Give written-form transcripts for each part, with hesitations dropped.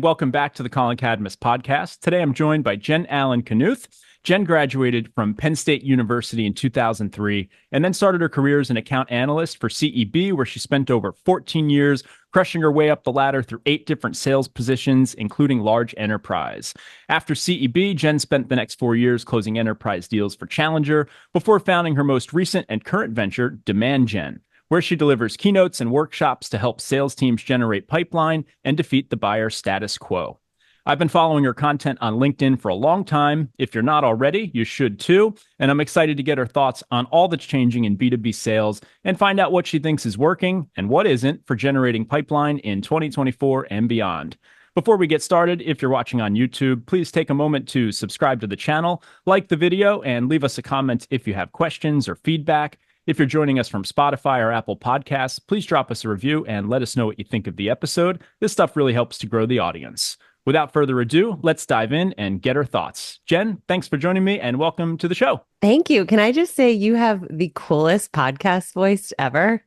welcome back to the Collin Cadmus Podcast. Today I'm joined by Jen Allen-Knuth. Jen graduated from Penn State University in 2003 and then started her career as an account analyst for CEB, where she spent over 14 years crushing her way up the ladder through 8 different sales positions, including large enterprise. After CEB, Jen spent the next 4 years closing enterprise deals for Challenger before founding her most recent and current venture, DemandJen, where she delivers keynotes and workshops to help sales teams generate pipeline and defeat the buyer status quo. I've been following her content on LinkedIn for a long time. If you're not already, you should too. And I'm excited to get her thoughts on all that's changing in B2B sales and find out what she thinks is working and what isn't for generating pipeline in 2024 and beyond. Before we get started, if you're watching on YouTube, please take a moment to subscribe to the channel, like the video, and leave us a comment if you have questions or feedback. If you're joining us from Spotify or Apple Podcasts, please drop us a review and let us know what you think of the episode. This stuff really helps to grow the audience. Without further ado, let's dive in and get her thoughts. Jen, thanks for joining me and welcome to the show. Thank you. Can I just say you have the coolest podcast voice ever?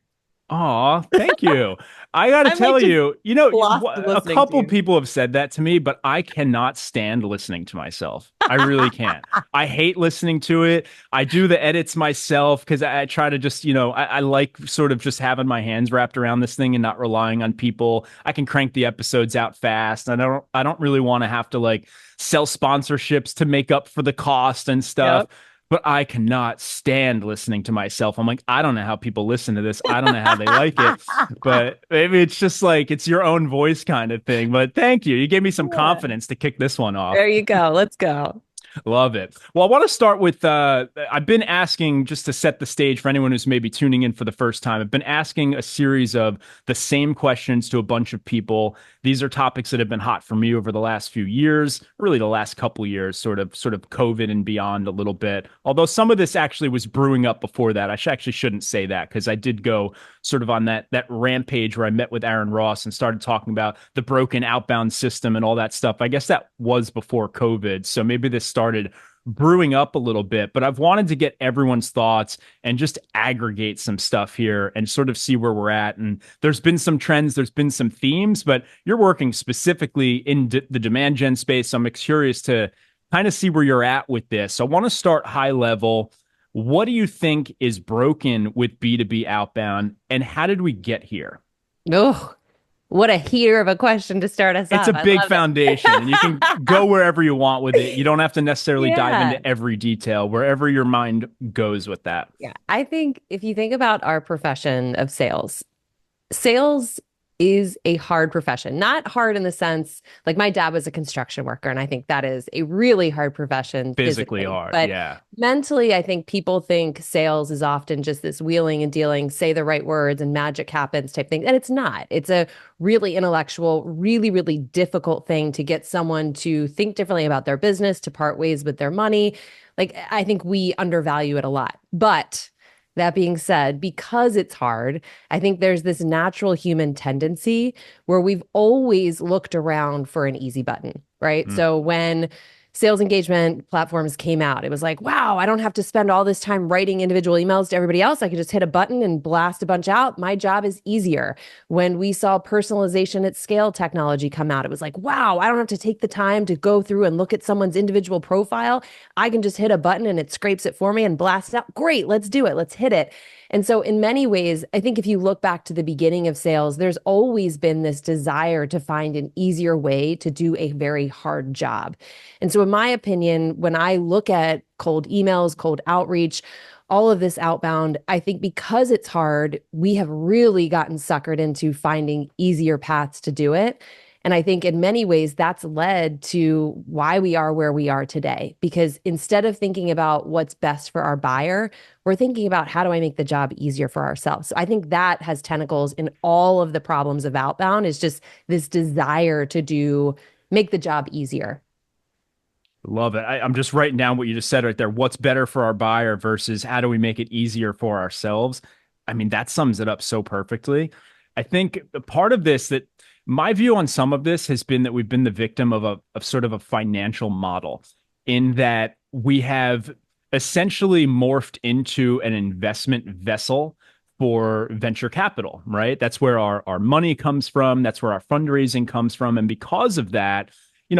Aw, thank you. I got to tell you, a couple people have said that to me, but I cannot stand listening to myself. I really can't. I hate listening to it. I do the edits myself because I try to just, I like sort of just having my hands wrapped around this thing and not relying on people. I can crank the episodes out fast. And I don't really want to have to like sell sponsorships to make up for the cost and stuff. Yep. But I cannot stand listening to myself. I'm like, I don't know how people listen to this. I don't know how they like it. But maybe it's just like, it's your own voice kind of thing. But thank you. You gave me some confidence to kick this one off. There you go. Let's go. Love it. Well, I want to start with, I've been asking, just to set the stage for anyone who's maybe tuning in for the first time, I've been asking a series of the same questions to a bunch of people. These are topics that have been hot for me over the last few years, really the last couple of years, sort of COVID and beyond a little bit. Although some of this actually was brewing up before that. I actually shouldn't say that because I did go sort of on that rampage where I met with Aaron Ross and started talking about the broken outbound system and all that stuff. I guess that was before COVID. So maybe this started brewing up a little bit, but I've wanted to get everyone's thoughts and just aggregate some stuff here and sort of see where we're at. And there's been some trends, there's been some themes, but you're working specifically in the demand gen space. So I'm curious to kind of see where you're at with this. So I want to start high level. What do you think is broken with B2B outbound and how did we get here? Oh, what a heater of a question to start us off. It's a big foundation and you can go wherever you want with it. You don't have to necessarily dive into every detail, wherever your mind goes with that. Yeah. I think if you think about our profession of sales is a hard profession. Not hard in the sense, like my dad was a construction worker, and I think that is a really hard profession. Physically hard, but yeah. Mentally, I think people think sales is often just this wheeling and dealing, say the right words and magic happens type thing. And it's not. It's a really intellectual, really, really difficult thing to get someone to think differently about their business, to part ways with their money. Like, I think we undervalue it a lot. But that being said, because it's hard, I think there's this natural human tendency where we've always looked around for an easy button, right? So when sales engagement platforms came out, it was like, wow, I don't have to spend all this time writing individual emails to everybody else. I could just hit a button and blast a bunch out. My job is easier. When we saw personalization at scale technology come out, it was like, wow, I don't have to take the time to go through and look at someone's individual profile. I can just hit a button and it scrapes it for me and blasts it out. Great, let's do it. Let's hit it. And so in many ways, I think if you look back to the beginning of sales, there's always been this desire to find an easier way to do a very hard job. And so in my opinion, when I look at cold emails, cold outreach, all of this outbound, I think because it's hard, we have really gotten suckered into finding easier paths to do it. And I think in many ways that's led to why we are where we are today. Because instead of thinking about what's best for our buyer, we're thinking about how do I make the job easier for ourselves. So I think that has tentacles in all of the problems of outbound, is just this desire to make the job easier. Love it. I'm just writing down what you just said right there. What's better for our buyer versus how do we make it easier for ourselves? I mean, that sums it up so perfectly. I think part of this, that my view on some of this has been that we've been the victim of sort of a financial model, in that we have essentially morphed into an investment vessel for venture capital, right? That's where our money comes from. That's where our fundraising comes from. And because of that,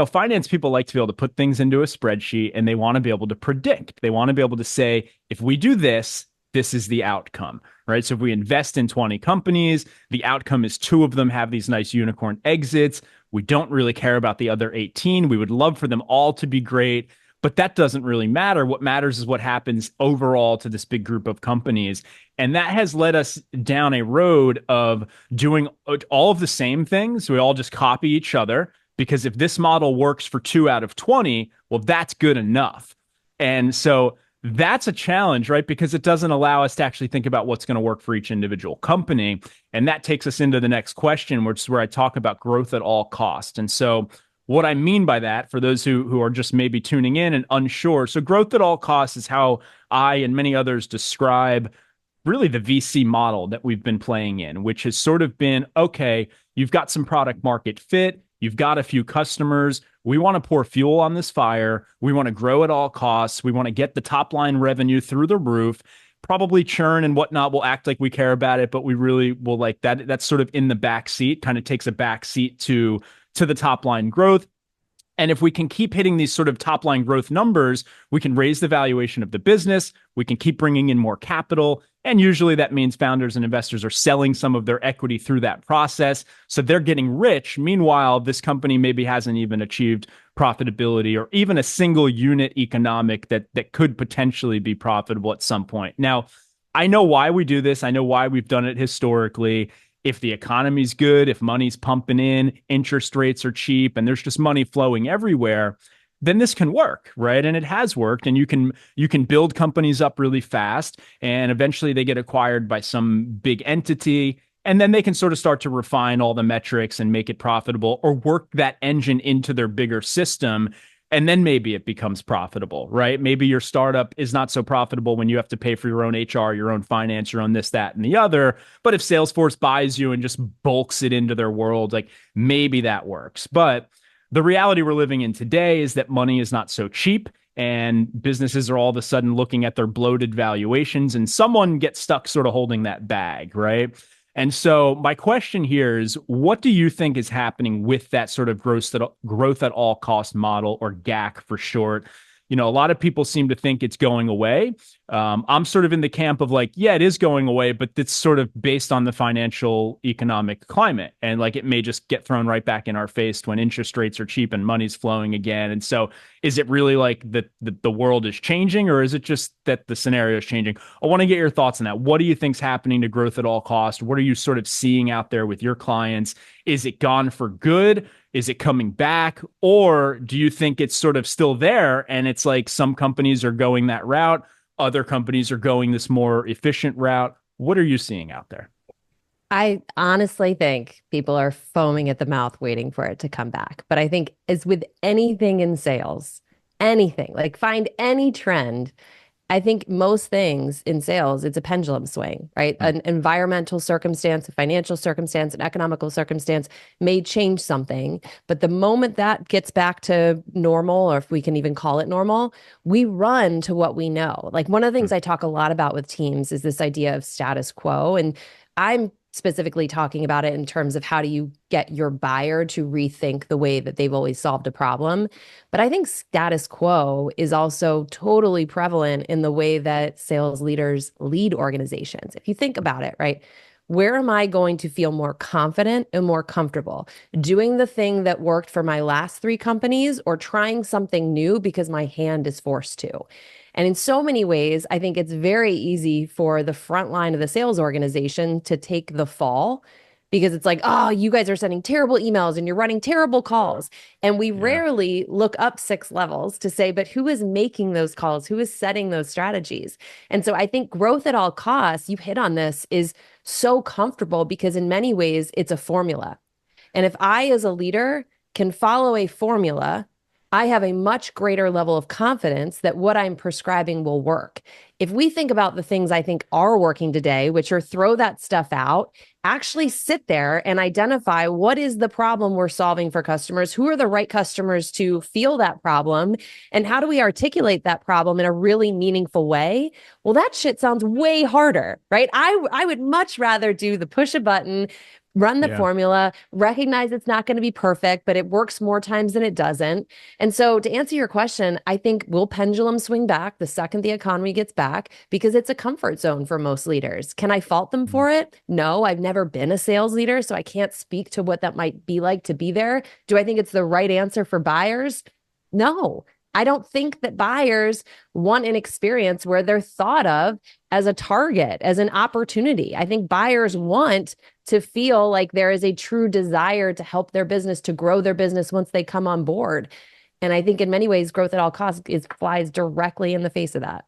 finance people like to be able to put things into a spreadsheet, and they want to be able to predict. They want to be able to say, if we do this, this is the outcome, right? So if we invest in 20 companies, the outcome is 2 of them have these nice unicorn exits. We don't really care about the other 18. We would love for them all to be great, but that doesn't really matter. What matters is what happens overall to this big group of companies. And that has led us down a road of doing all of the same things. We all just copy each other, because if this model works for 2 out of 20, well, that's good enough. And so that's a challenge, right? Because it doesn't allow us to actually think about what's going to work for each individual company. And that takes us into the next question, which is where I talk about growth at all costs. And so what I mean by that, for those who are just maybe tuning in and unsure, so growth at all costs is how I and many others describe really the VC model that we've been playing in, which has sort of been, okay, you've got some product market fit, you've got a few customers. We want to pour fuel on this fire. We want to grow at all costs. We want to get the top line revenue through the roof. Probably churn and whatnot will act like we care about it, but we really will like that. That's sort of in the back seat, kind of takes a back seat to the top line growth. And if we can keep hitting these sort of top line growth numbers, we can raise the valuation of the business. We can keep bringing in more capital. And usually that means founders and investors are selling some of their equity through that process. So they're getting rich. Meanwhile, this company maybe hasn't even achieved profitability or even a single unit economic that could potentially be profitable at some point. Now, I know why we do this. I know why we've done it historically. If the economy's good, if money's pumping in, interest rates are cheap, and there's just money flowing everywhere, then this can work, right? And it has worked. And you can build companies up really fast, and eventually they get acquired by some big entity. And then they can sort of start to refine all the metrics and make it profitable, or work that engine into their bigger system. And then maybe it becomes profitable, right? Maybe your startup is not so profitable when you have to pay for your own HR, your own finance, your own this, that, and the other. But if Salesforce buys you and just bulks it into their world, like maybe that works. But the reality we're living in today is that money is not so cheap, and businesses are all of a sudden looking at their bloated valuations, and someone gets stuck sort of holding that bag, right? And so my question here is, what do you think is happening with that sort of growth at all cost model, or GAC for short? A lot of people seem to think it's going away. I'm sort of in the camp of like, yeah, it is going away, but it's sort of based on the financial economic climate. And like, it may just get thrown right back in our face when interest rates are cheap and money's flowing again. And so is it really like the world is changing, or is it just that the scenario is changing? I want to get your thoughts on that. What do you think's happening to growth at all costs? What are you sort of seeing out there with your clients? Is it gone for good? Is it coming back? Or do you think it's sort of still there, and it's like some companies are going that route, other companies are going this more efficient route? What are you seeing out there? I honestly think people are foaming at the mouth waiting for it to come back. But I think, as with anything in sales, anything, like find any trend, I think most things in sales, it's a pendulum swing, right? An environmental circumstance, a financial circumstance, an economical circumstance may change something. But the moment that gets back to normal, or if we can even call it normal, we run to what we know. Like, one of the things I talk a lot about with teams is this idea of status quo. And I'm specifically talking about it in terms of how do you get your buyer to rethink the way that they've always solved a problem. But I think status quo is also totally prevalent in the way that sales leaders lead organizations. If you think about it, right? Where am I going to feel more confident and more comfortable? Doing the thing that worked for my last 3 companies, or trying something new because my hand is forced to? And in so many ways, I think it's very easy for the front line of the sales organization to take the fall, because it's like, oh, you guys are sending terrible emails and you're running terrible calls. And we rarely look up 6 levels to say, but who is making those calls? Who is setting those strategies? And so I think growth at all costs, you hit on this, is so comfortable because in many ways it's a formula. And if I, as a leader, can follow a formula I have a much greater level of confidence that what I'm prescribing will work. If we think about the things I think are working today, which are throw that stuff out, actually sit there and identify what is the problem we're solving for customers, who are the right customers to feel that problem, and how do we articulate that problem in a really meaningful way? Well, that shit sounds way harder, right? I would much rather do the push a button, run the formula, recognize it's not going to be perfect, but it works more times than it doesn't. And so to answer your question, I think will pendulum swing back the second the economy gets back because it's a comfort zone for most leaders. Can I fault them for it? No, I've never been a sales leader, so I can't speak to what that might be like to be there. Do I think it's the right answer for buyers? No. I don't think that buyers want an experience where they're thought of as a target, as an opportunity. I think buyers want to feel like there is a true desire to help their business, to grow their business once they come on board. And I think in many ways, growth at all costs flies directly in the face of that.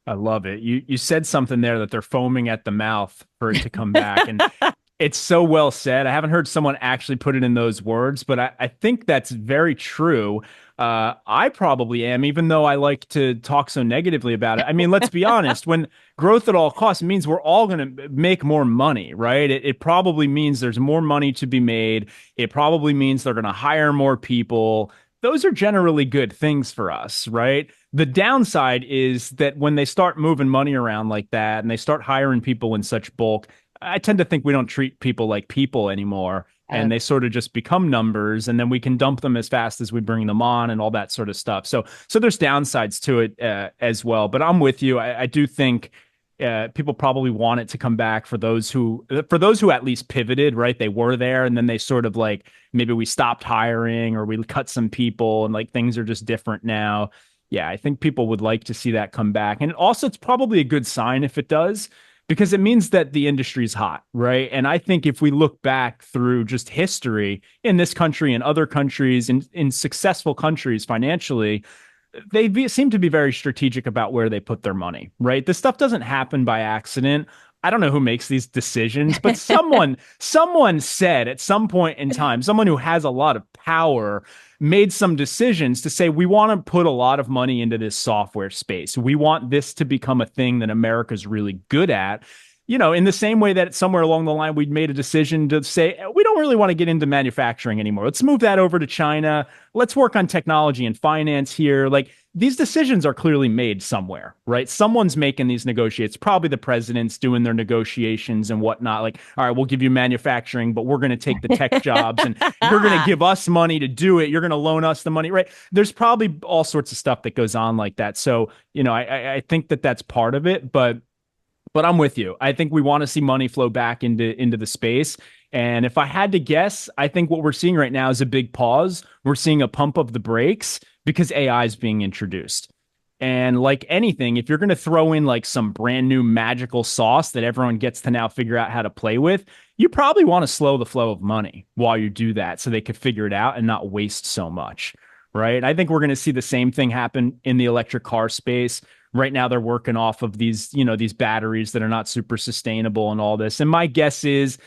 I love it. You said something there that they're foaming at the mouth for it to come back. And it's so well said. I haven't heard someone actually put it in those words, but I think that's very true. I probably am, even though I like to talk so negatively about it. I mean, let's be honest, when growth at all costs means we're all going to make more money, right? It probably means there's more money to be made. It probably means they're going to hire more people. Those are generally good things for us, right? The downside is that when they start moving money around like that and they start hiring people in such bulk, I tend to think we don't treat people like people anymore. And they sort of just become numbers, and then we can dump them as fast as we bring them on and all that sort of stuff. So there's downsides to it as well. But I'm with you. I do think people probably want it to come back for those who at least pivoted, right? They were there, and then they sort of like, maybe we stopped hiring or we cut some people and like things are just different now. Yeah, I think people would like to see that come back. And also it's probably a good sign if it does, because it means that the industry is hot, right? And I think if we look back through just history in this country and other countries, in successful countries financially, they seem to be very strategic about where they put their money, right? This stuff doesn't happen by accident. I don't know who makes these decisions, but someone said at some point in time, someone who has a lot of power made some decisions to say, we want to put a lot of money into this software space. We want this to become a thing that America's really good at. You know, in the same way that somewhere along the line, we'd made a decision to say, we don't really want to get into manufacturing anymore. Let's move that over to China. Let's work on technology and finance here. Like, these decisions are clearly made somewhere, right? Someone's making these negotiations. Probably the president's doing their negotiations and whatnot. Like, all right, we'll give you manufacturing, but we're going to take the tech jobs and you're going to give us money to do it. You're going to loan us the money, right? There's probably all sorts of stuff that goes on like that. So, you know, I think that that's part of it, but I'm with you. I think we want to see money flow back into the space. And if I had to guess, I think what we're seeing right now is a big pause. We're seeing a pump of the brakes because AI is being introduced. And like anything, if you're going to throw in like some brand new magical sauce that everyone gets to now figure out how to play with, you probably want to slow the flow of money while you do that so they could figure it out and not waste so much, right? I think we're going to see the same thing happen in the electric car space. Right now, they're working off of these, you know, these batteries that are not super sustainable and all this. And my guess is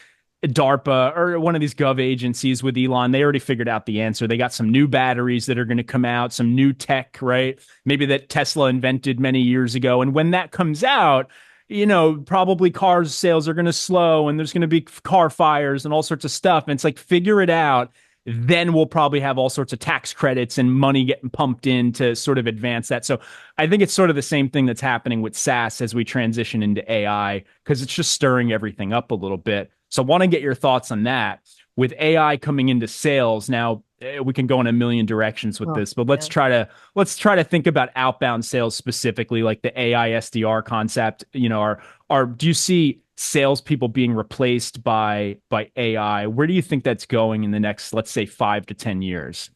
DARPA or one of these gov agencies with Elon, they already figured out the answer. They got some new batteries that are going to come out, some new tech, right? Maybe that Tesla invented many years ago. And when that comes out, you know, probably cars sales are going to slow and there's going to be car fires and all sorts of stuff. And it's like, figure it out. Then we'll probably have all sorts of tax credits and money getting pumped in to sort of advance that. So I think it's sort of the same thing that's happening with SaaS as we transition into AI, because it's just stirring everything up a little bit. So I want to get your thoughts on that. With AI coming into sales now, we can go in a million directions with this, but let's try to think about outbound sales specifically, like the AI SDR concept. You know, do you see salespeople being replaced by AI? Where do you think that's going in the next, let's say, 5 to 10 years?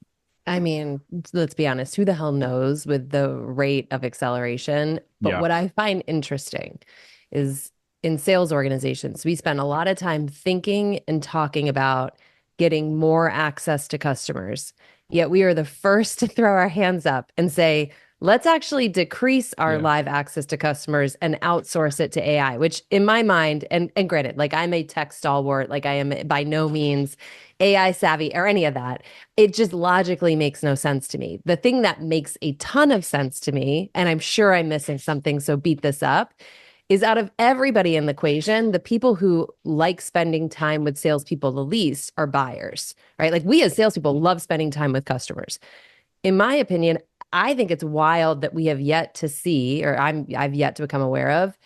I mean, let's be honest, who the hell knows with the rate of acceleration? But what I find interesting is in sales organizations, we spend a lot of time thinking and talking about getting more access to customers. Yet we are the first to throw our hands up and say, let's actually decrease our live access to customers and outsource it to AI, which in my mind, and granted, like I'm a tech stalwart, like I am by no means AI savvy or any of that. It just logically makes no sense to me. The thing that makes a ton of sense to me, and I'm sure I'm missing something, so beat this up, is out of everybody in the equation, the people who like spending time with salespeople the least are buyers, right? Like we as salespeople love spending time with customers. In my opinion, I think it's wild that we have yet to see, or I've yet to become aware of,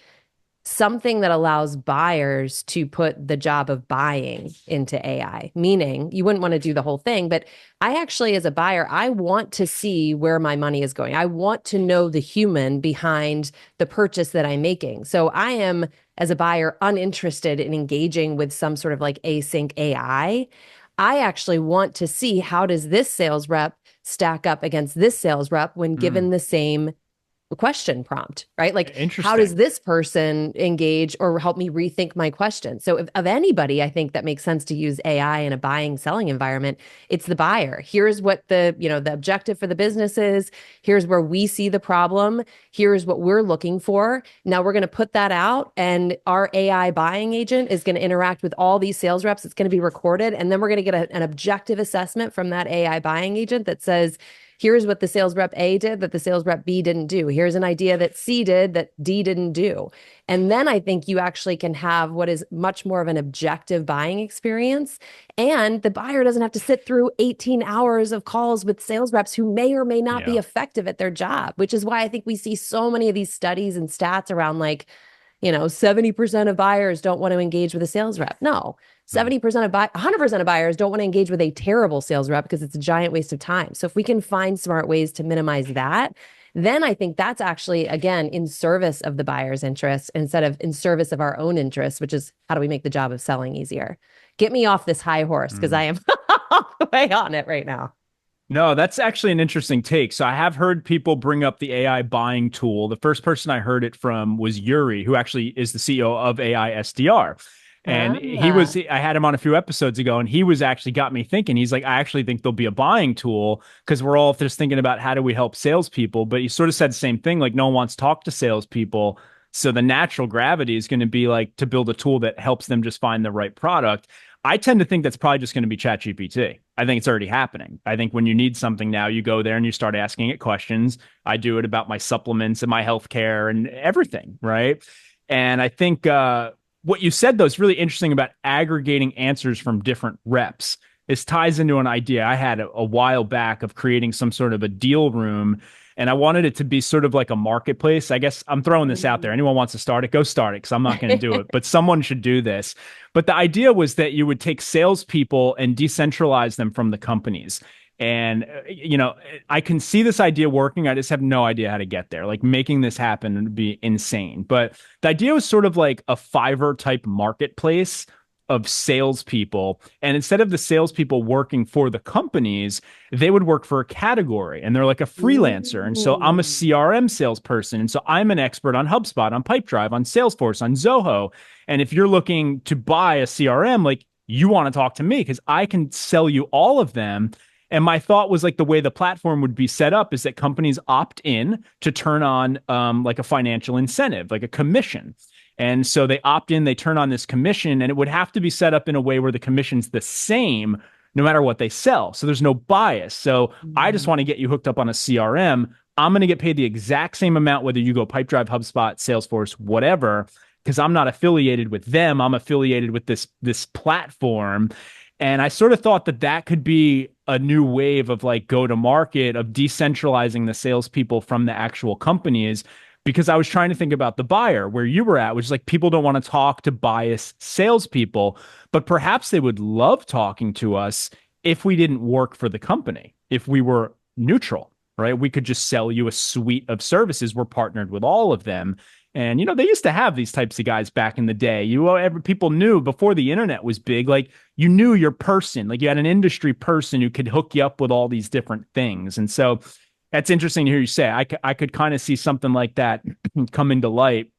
something that allows buyers to put the job of buying into AI, meaning you wouldn't want to do the whole thing, but I actually, as a buyer, I want to see where my money is going. I want to know the human behind the purchase that I'm making. So I am, as a buyer, uninterested in engaging with some sort of like async AI. I actually want to see, how does this sales rep stack up against this sales rep when given the same question prompt, right? Like, how does this person engage or help me rethink my question? So if of anybody, I think that makes sense to use AI in a buying, selling environment, it's the buyer. Here's what the objective for the business is. Here's where we see the problem. Here's what we're looking for. Now we're going to put that out, and our AI buying agent is going to interact with all these sales reps. It's going to be recorded. And then we're going to get an objective assessment from that AI buying agent that says, here's what the sales rep A did that the sales rep B didn't do. Here's an idea that C did that D didn't do. And then I think you actually can have what is much more of an objective buying experience. And the buyer doesn't have to sit through 18 hours of calls with sales reps who may or may not be effective at their job, which is why I think we see so many of these studies and stats around 70% of buyers don't want to engage with a sales rep. No, 100% of buyers don't want to engage with a terrible sales rep because it's a giant waste of time. So if we can find smart ways to minimize that, then I think that's actually, again, in service of the buyer's interest instead of in service of our own interests, which is how do we make the job of selling easier? Get me off this high horse because I am all the way on it right now. No, that's actually an interesting take. So I have heard people bring up the AI buying tool. The first person I heard it from was Yuri, who actually is the CEO of AI SDR. And I had him on a few episodes ago, and he was actually got me thinking. He's like, I actually think there'll be a buying tool because we're all just thinking about how do we help salespeople. But he sort of said the same thing, like no one wants to talk to salespeople. So the natural gravity is going to be like to build a tool that helps them just find the right product. I tend to think that's probably just going to be ChatGPT. I think it's already happening. I think when you need something now, you go there and you start asking it questions. I do it about my supplements and my healthcare and everything, right? And I think what you said, though, is really interesting about aggregating answers from different reps. This ties into an idea I had a while back of creating some sort of a deal room. And I wanted it to be sort of like a marketplace. I guess I'm throwing this out there. Anyone wants to start it, go start it because I'm not going to do it. But someone should do this. But the idea was that you would take salespeople and decentralize them from the companies. And, I can see this idea working. I just have no idea how to get there. Like making this happen would be insane. But the idea was sort of like a Fiverr type marketplace of salespeople. And instead of the salespeople working for the companies, they would work for a category and they're like a freelancer. And so I'm a CRM salesperson. And so I'm an expert on HubSpot, on Pipedrive, on Salesforce, on Zoho. And if you're looking to buy a CRM, like you want to talk to me because I can sell you all of them. And my thought was like the way the platform would be set up is that companies opt in to turn on like a financial incentive, like a commission. And so they opt in, they turn on this commission, and it would have to be set up in a way where the commission's the same no matter what they sell. So there's no bias. So I just want to get you hooked up on a CRM. I'm going to get paid the exact same amount, whether you go Pipedrive, HubSpot, Salesforce, whatever, because I'm not affiliated with them. I'm affiliated with this platform. And I sort of thought that could be a new wave of like go to market of decentralizing the salespeople from the actual companies, because I was trying to think about the buyer where you were at, which is like people don't want to talk to biased salespeople, but perhaps they would love talking to us if we didn't work for the company, if we were neutral, right? We could just sell you a suite of services. We're partnered with all of them. And, they used to have these types of guys back in the day. People knew before the internet was big, like you knew your person, like you had an industry person who could hook you up with all these different things. And so that's interesting to hear you say. I could kind of see something like that come into light.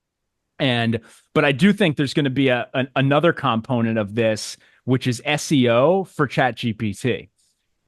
But I do think there's going to be another component of this, which is SEO for ChatGPT.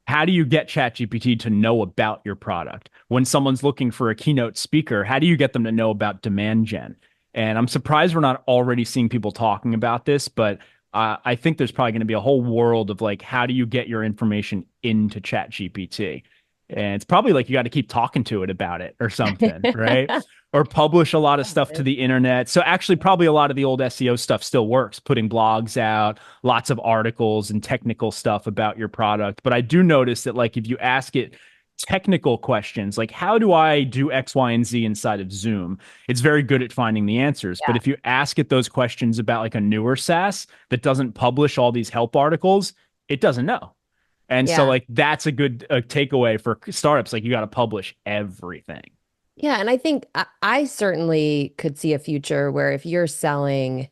How do you get ChatGPT to know about your product? When someone's looking for a keynote speaker, how do you get them to know about DemandJen? And I'm surprised we're not already seeing people talking about this, but I think there's probably going to be a whole world of like, how do you get your information into ChatGPT? And it's probably like you got to keep talking to it about it or something, right? Or publish a lot of stuff to the internet. So actually, probably a lot of the old SEO stuff still works, putting blogs out, lots of articles and technical stuff about your product. But I do notice that like if you ask it technical questions like how do I do X, Y, and Z inside of Zoom, it's very good at finding the answers. Yeah. But if you ask it those questions about like a newer SaaS that doesn't publish all these help articles, it doesn't know. And so like that's a good takeaway for startups. Like you got to publish everything. Yeah. And I think I certainly could see a future where if you're selling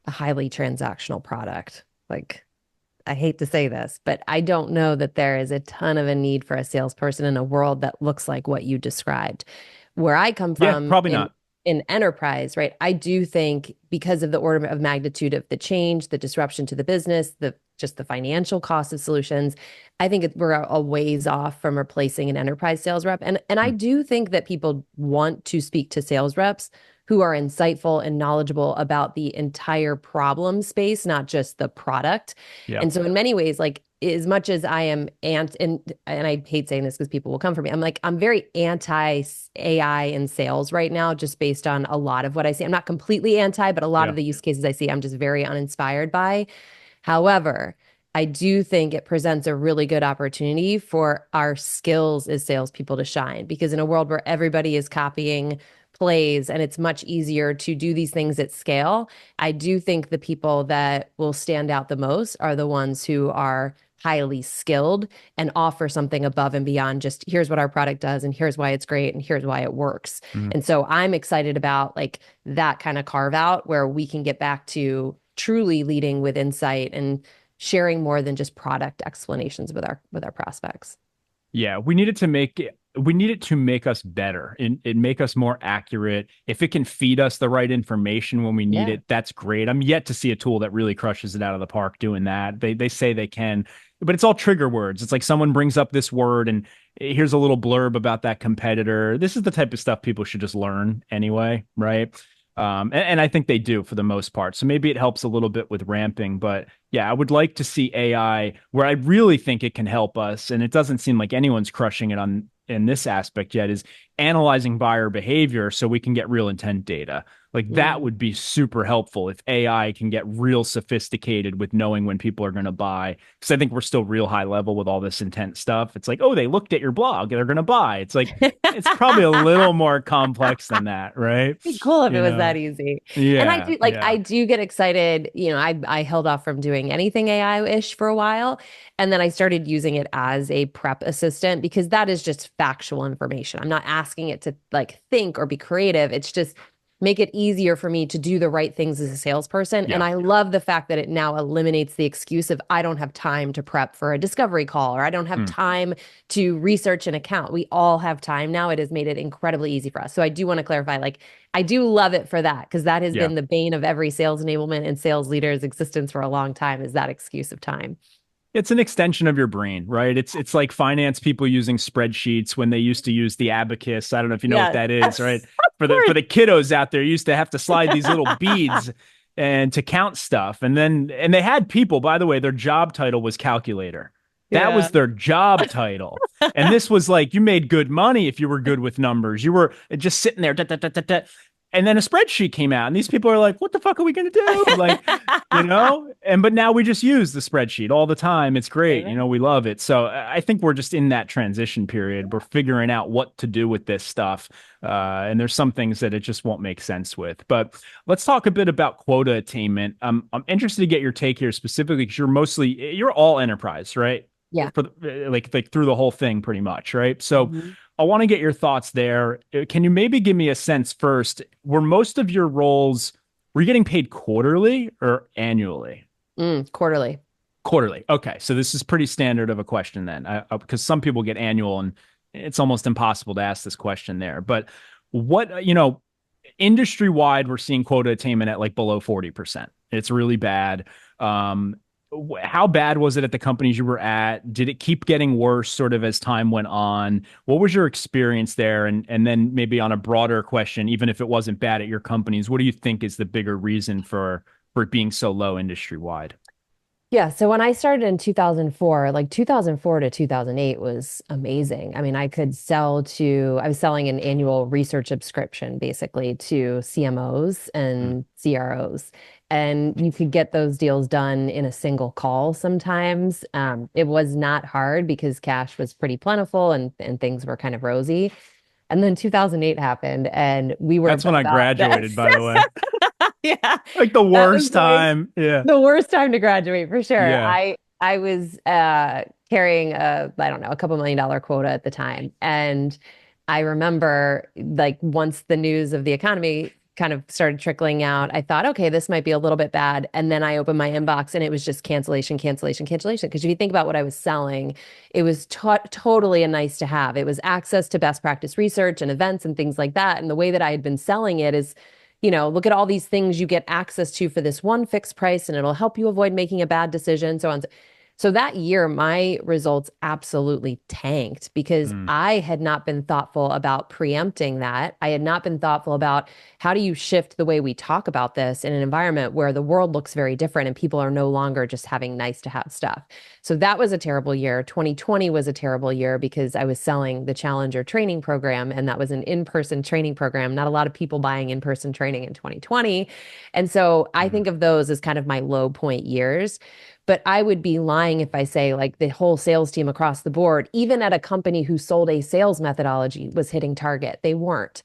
a highly transactional product, like I hate to say this, but I don't know that there is a ton of a need for a salesperson in a world that looks like what you described. Where I come from, probably not. In enterprise, right? I do think because of the order of magnitude of the change, the disruption to the business, just the financial cost of solutions, I think we're a ways off from replacing an enterprise sales rep. And I do think that people want to speak to sales reps who are insightful and knowledgeable about the entire problem space, not just the product. Yeah. And so in many ways, like as much as I am and I hate saying this because people will come for me, I'm very anti AI in sales right now, just based on a lot of what I see. I'm not completely anti, but a lot of the use cases I see, I'm just very uninspired by. However, I do think it presents a really good opportunity for our skills as salespeople to shine, because in a world where everybody is copying plays and it's much easier to do these things at scale, I do think the people that will stand out the most are the ones who are highly skilled and offer something above and beyond just here's what our product does and here's why it's great and here's why it works. And so I'm excited about like that kind of carve out where we can get back to truly leading with insight and sharing more than just product explanations with our prospects. Yeah, we need it to make us better and make us more accurate. If it can feed us the right information when we need it, that's great. I'm yet to see a tool that really crushes it out of the park doing that. They say they can, but it's all trigger words. It's like someone brings up this word and here's a little blurb about that competitor. This is the type of stuff people should just learn anyway, right? And I think they do for the most part. So maybe it helps a little bit with ramping. But yeah, I would like to see AI where I really think it can help us. And it doesn't seem like anyone's crushing it in this aspect yet, is analyzing buyer behavior so we can get real intent data. Like that would be super helpful if AI can get real sophisticated with knowing when people are going to buy. Because I think we're still real high level with all this intent stuff. It's like, oh, they looked at your blog, they're going to buy. It's like, it's probably a little more complex than that, right? It'd be cool if it was that easy. Yeah. And I do I do get excited. You know, I held off from doing anything AI-ish for a while. And then I started using it as a prep assistant because that is just factual information. I'm not asking it to like think or be creative. It's just make it easier for me to do the right things as a salesperson. Yeah. And I love the fact that it now eliminates the excuse of I don't have time to prep for a discovery call or I don't have time to research an account. We all have time now. It has made it incredibly easy for us. So I do want to clarify, like, I do love it for that because that has been the bane of every sales enablement and sales leader's existence for a long time, is that excuse of time. It's an extension of your brain, right? It's like finance people using spreadsheets when they used to use the abacus. I don't know if you know what that is, right? For the kiddos out there, used to have to slide these little beads and to count stuff. And they had people, by the way, their job title was calculator. That was their job title. And this was like, you made good money if you were good with numbers. You were just sitting there. And then a spreadsheet came out and these people are like, what the fuck are we going to do? Like, but now we just use the spreadsheet all the time. It's great. We love it. So I think we're just in that transition period. We're figuring out what to do with this stuff. And there's some things that it just won't make sense with. But let's talk a bit about quota attainment. I'm interested to get your take here specifically because you're all enterprise, right? Yeah. For like through the whole thing pretty much, right? So I want to get your thoughts there. Can you maybe give me a sense first? Were most of your roles, were you getting paid quarterly or annually? Quarterly. Quarterly. Okay. So this is pretty standard of a question then, because some people get annual and it's almost impossible to ask this question there. But what, industry wide, we're seeing quota attainment at like below 40%. It's really bad. how bad was it at the companies you were at? Did it keep getting worse sort of as time went on? What was your experience there? And then maybe on a broader question, even if it wasn't bad at your companies, what do you think is the bigger reason for it being so low industry wide? Yeah, so when I started in 2004, like 2004 to 2008 was amazing. I mean, I was selling an annual research subscription basically to CMOs Mm. and CROs. And you could get those deals done in a single call sometimes. It was not hard because cash was pretty plentiful and things were kind of rosy. And then 2008 happened and we were That's when I about graduated, by the way. yeah, Like the that was worst like time. Yeah. the worst time to graduate for sure. Yeah. I was carrying I don't know, a couple $1 million quota at the time. And I remember like once the news of the economy kind of started trickling out, I thought, okay, this might be a little bit bad. And then I opened my inbox and it was just cancellation, cancellation, cancellation. Because if you think about what I was selling, it was totally a nice to have. It was access to best practice research and events and things like that. And the way that I had been selling it is, look at all these things you get access to for this one fixed price, and it'll help you avoid making a bad decision, so on. So that year, my results absolutely tanked because Mm. I had not been thoughtful about preempting that. I had not been thoughtful about how do you shift the way we talk about this in an environment where the world looks very different and people are no longer just having nice to have stuff. So that was a terrible year. 2020 was a terrible year because I was selling the Challenger training program, and that was an in-person training program. Not a lot of people buying in-person training in 2020. And so I Mm. think of those as kind of my low point years. But I would be lying if I say like the whole sales team across the board, even at a company who sold a sales methodology, was hitting target. They weren't.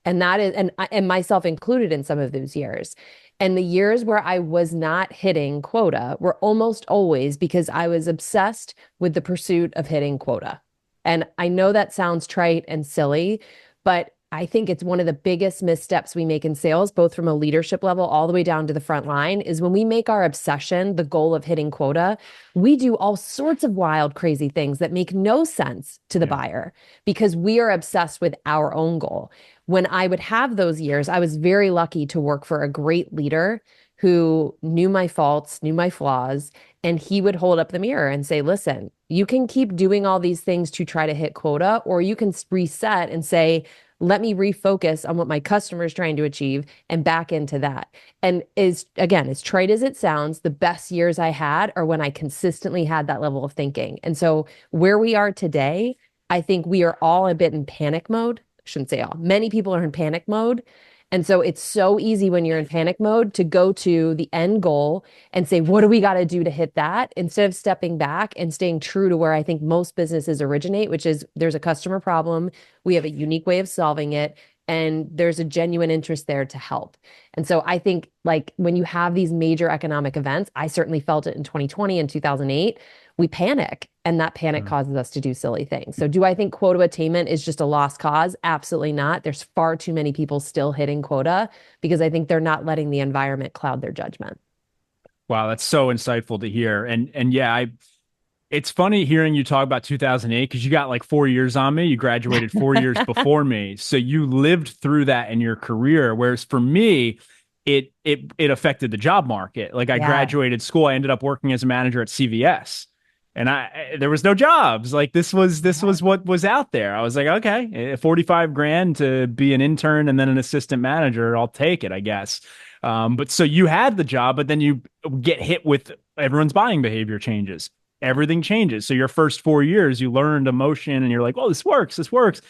And that is, and myself included in some of those years. And the years where I was not hitting quota were almost always because I was obsessed with the pursuit of hitting quota. And I know that sounds trite and silly, but I think it's one of the biggest missteps we make in sales, both from a leadership level all the way down to the front line, is when we make our obsession the goal of hitting quota, we do all sorts of wild, crazy things that make no sense to the Yeah. buyer because we are obsessed with our own goal. When I would have those years, I was very lucky to work for a great leader who knew my faults, knew my flaws, and he would hold up the mirror and say, listen, you can keep doing all these things to try to hit quota, or you can reset and say, let me refocus on what my customer is trying to achieve and back into that. And again, as trite as it sounds, the best years I had are when I consistently had that level of thinking. And so where we are today, I think we are all a bit in panic mode. I shouldn't say all. Many people are in panic mode. And so it's so easy when you're in panic mode to go to the end goal and say, what do we got to do to hit that? Instead of stepping back and staying true to where I think most businesses originate, which is there's a customer problem. We have a unique way of solving it. And there's a genuine interest there to help. And so I think like when you have these major economic events, I certainly felt it in 2020 and 2008, we panic and that panic Mm. causes us to do silly things. So do I think quota attainment is just a lost cause? Absolutely not. There's far too many people still hitting quota because I think they're not letting the environment cloud their judgment. Wow, that's so insightful to hear. And yeah, it's funny hearing you talk about 2008 because you got like 4 years on me. You graduated 4 years before me. So you lived through that in your career. Whereas for me, it affected the job market. Like I Yeah. graduated school, I ended up working as a manager at CVS. And there was no jobs. Like this was what was out there. I was like, okay, 45 grand to be an intern and then an assistant manager, I'll take it, I guess. But so you had the job, but then you get hit with everyone's buying behavior changes. Everything changes. So your first 4 years, you learned emotion and you're like, oh, this works, this works.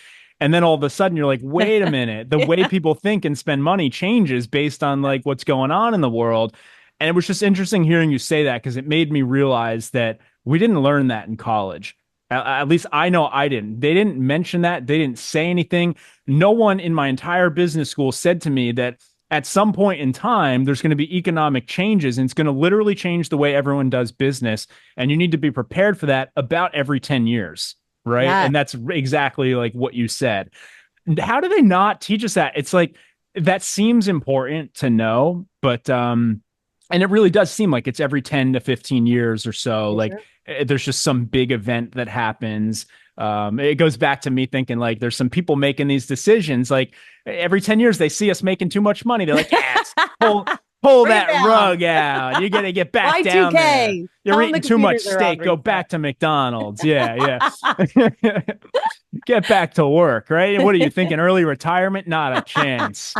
And then all of a sudden you're like, wait a minute, the way Yeah. people think and spend money changes based on like what's going on in the world. And it was just interesting hearing you say that because it made me realize that we didn't learn that in college. At least I know I didn't. They didn't mention that. They didn't say anything. No one in my entire business school said to me that at some point in time, there's going to be economic changes and it's going to literally change the way everyone does business. And you need to be prepared for that about every 10 years. Right. Yeah. And that's exactly like what you said. How do they not teach us that? It's like that seems important to know, but and it really does seem like it's every 10 to 15 years or so. For Like sure. there's just some big event that happens. It goes back to me thinking like there's some people making these decisions. Like every 10 years, they see us making too much money. They're like, yeah, pull Bring it that down. rug out. You're gonna get back down there. Y2K. You're Tell 'em eating the too much computers are on steak. Go back reset. to McDonald's. Yeah. Get back to work, right? What are you thinking? Early retirement? Not a chance.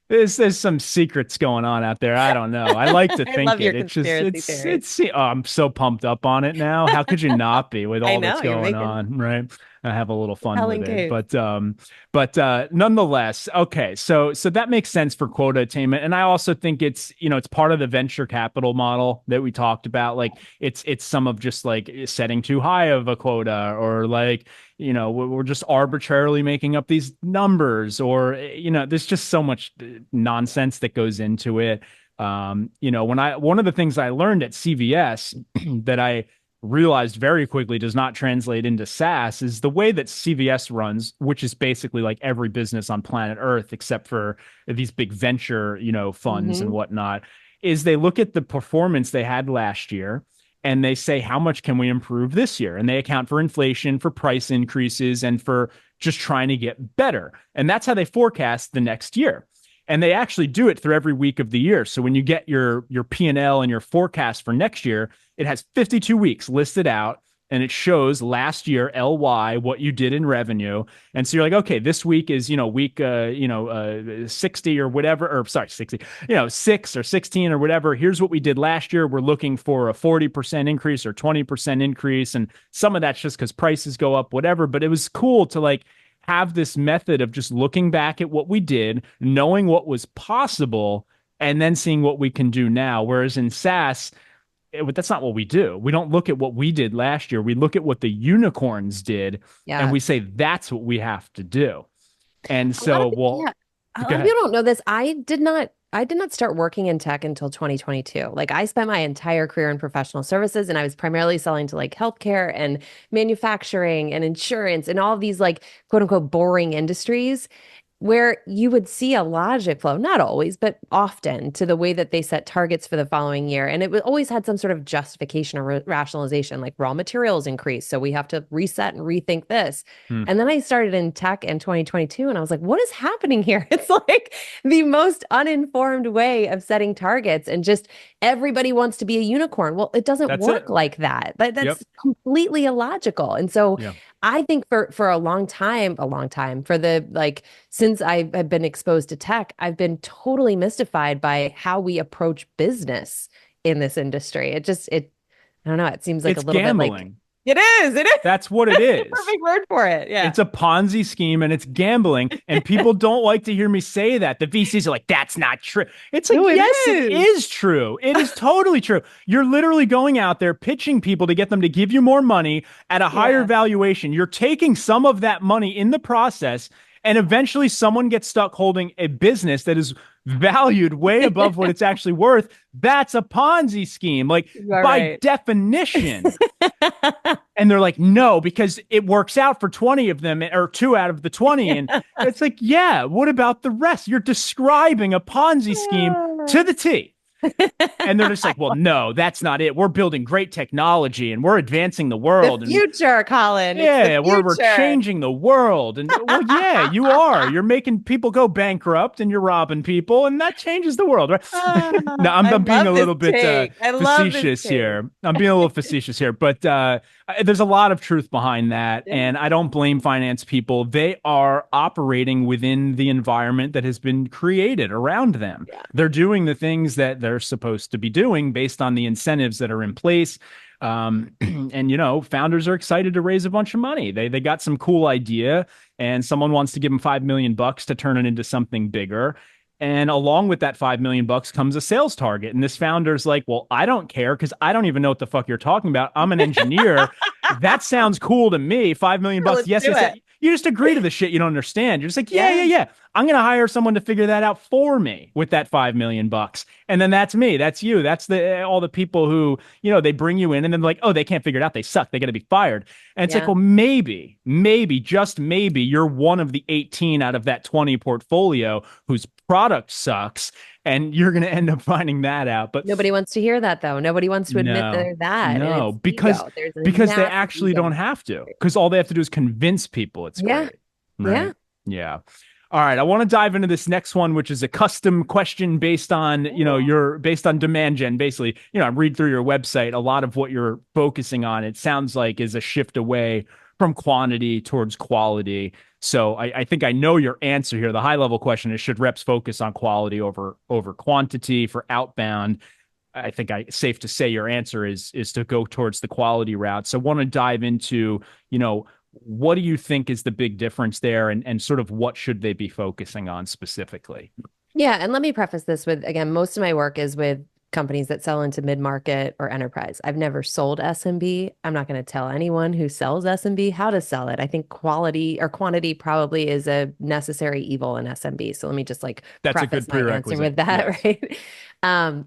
There's some secrets going on out there. I don't know. I like to I think love your it. It's just conspiracy theories. it's. Oh, I'm so pumped up on it now. How could you not be with I all know that's you're going making on, right? I have a little fun with compelling it, case. but nonetheless, okay. So that makes sense for quota attainment, and I also think it's part of the venture capital model that we talked about. Like it's some of just like setting too high of a quota, or like we're just arbitrarily making up these numbers, or there's just so much nonsense that goes into it. One of the things I learned at CVS that I realized very quickly does not translate into SaaS is the way that CVS runs, which is basically like every business on planet Earth, except for these big venture, funds and whatnot, is they look at the performance they had last year and they say, how much can we improve this year? And they account for inflation, for price increases, and for just trying to get better. And that's how they forecast the next year. And they actually do it through every week of the year. So when you get your P&L and your forecast for next year, it has 52 weeks listed out, and it shows last year LY what you did in revenue. And so you're like, okay, this week is week 60 or whatever, or sorry, 60, 6 or 16 or whatever. Here's what we did last year. We're looking for a 40% increase or 20% increase, and some of that's just because prices go up, whatever. But it was cool to like have this method of just looking back at what we did, knowing what was possible, and then seeing what we can do now. Whereas in SaaS, that's not what we do. We don't look at what we did last year. We look at what the unicorns did, and we say that's what we have to do. And so, a lot of people don't know this. I did not start working in tech until 2022. Like I spent my entire career in professional services, and I was primarily selling to like healthcare and manufacturing and insurance and all of these like quote unquote boring industries, where you would see a logic flow, not always, but often, to the way that they set targets for the following year. And it always had some sort of justification or rationalization, like raw materials increase, so we have to reset and rethink this. And then I started in tech in 2022, and I was like, what is happening here? It's like the most uninformed way of setting targets, and just everybody wants to be a unicorn. Well, it doesn't work like that. That's completely illogical. And so I think for a long time, for the since I've been exposed to tech, I've been totally mystified by how we approach business in this industry. I don't know. It seems like it's a little gambling. bit like it is. That's what it is. Perfect word for it. Yeah. It's a Ponzi scheme and it's gambling. And people don't like to hear me say that. The VCs are like, that's not true. It's like, yes, it is true. It is totally true. You're literally going out there pitching people to get them to give you more money at a higher valuation. You're taking some of that money in the process, and eventually someone gets stuck holding a business that is valued way above what it's actually worth. That's a Ponzi scheme, like by definition. And they're like, no, because it works out for 20 of them, or 2 out of the 20. And it's like, yeah, what about the rest? You're describing a Ponzi scheme to the T. And they're just like, well, no, that's not it. We're building great technology and we're advancing the world. The future, Collin. Yeah, we're changing the world. And well, yeah, you are. You're making people go bankrupt and you're robbing people, and that changes the world, right? No, I'm being a little bit facetious here. I'm being a little facetious here, but there's a lot of truth behind that. And I don't blame finance people. They are operating within the environment that has been created around them. Yeah. They're doing the things that they're supposed to be doing based on the incentives that are in place. And founders are excited to raise a bunch of money. They got some cool idea, and someone wants to give them $5 million to turn it into something bigger. And along with that $5 million comes a sales target. And this founder's like, well, I don't care, because I don't even know what the fuck you're talking about. I'm an engineer. That sounds cool to me. $5 million. Yes. You just agree to the shit you don't understand. You're just like, yeah. I'm going to hire someone to figure that out for me with that $5 million. And then that's me. That's you. That's all the people who, they bring you in and then like, oh, they can't figure it out. They suck. They got to be fired. And it's like, well, maybe, just maybe you're one of the 18 out of that 20 portfolio whose product sucks. And you're going to end up finding that out. But nobody wants to hear that, though. Nobody wants to admit they're that. No, because they actually don't have to. Because all they have to do is convince people it's great. Right? Yeah. All right, I want to dive into this next one, which is a custom question based on, based on DemandJen. Basically, I read through your website, a lot of what you're focusing on, it sounds like is a shift away from quantity towards quality. So I think I know your answer here. The high level question is, should reps focus on quality over quantity for outbound? I think safe to say your answer is to go towards the quality route. So I want to dive into, what do you think is the big difference there, and sort of what should they be focusing on specifically? Yeah. And let me preface this with, again, most of my work is with companies that sell into mid-market or enterprise. I've never sold SMB. I'm not going to tell anyone who sells SMB how to sell it. I think quality or quantity probably is a necessary evil in SMB. So let me just that's preface a good my answer with that, yes. Right?